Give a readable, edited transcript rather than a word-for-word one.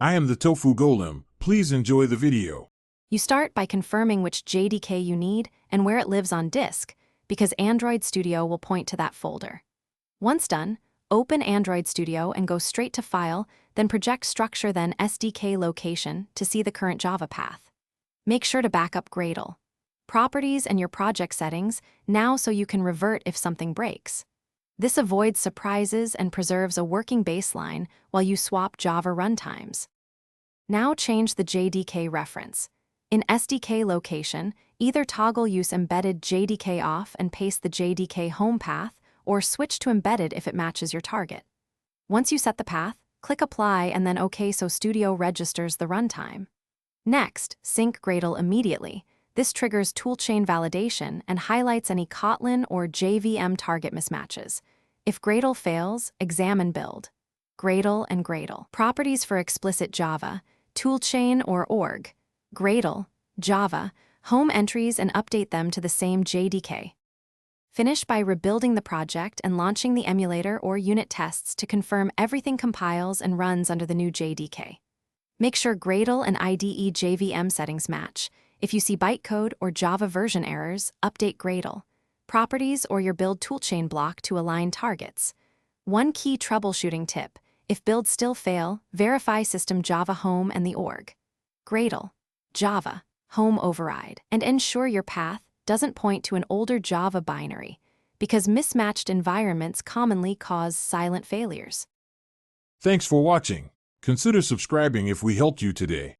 I am the Tofu Golem. Please enjoy the video. You start by confirming which JDK you need and where it lives on disk, because Android Studio will point to that folder. Once done, open Android Studio and go straight to File, then project Structure, then SDK Location to see the current Java path. Make sure to backup Gradle, Properties, and your project settings now so you can revert if something breaks. This avoids surprises and preserves a working baseline while you swap Java runtimes. Now change the JDK reference. In SDK Location, either toggle Use Embedded JDK off and paste the JDK home path, or switch to Embedded if it matches your target. Once you set the path, click Apply and then OK so Studio registers the runtime. Next, sync Gradle immediately. This triggers toolchain validation and highlights any Kotlin or JVM target mismatches. If Gradle fails, examine build. Gradle and Gradle. Properties for explicit Java, toolchain or org. Gradle, Java, home entries and update them to the same JDK. Finish by rebuilding the project and launching the emulator or unit tests to confirm everything compiles and runs under the new JDK. Make sure Gradle and IDE JVM settings match. If you see bytecode or Java version errors, update Gradle, Properties, or your build toolchain block to align targets. One key troubleshooting tip: if builds still fail, verify System Java Home and the org. Gradle, Java, home override, and ensure your path doesn't point to an older Java binary, because mismatched environments commonly cause silent failures. Thanks for watching. Consider subscribing if we helped you today.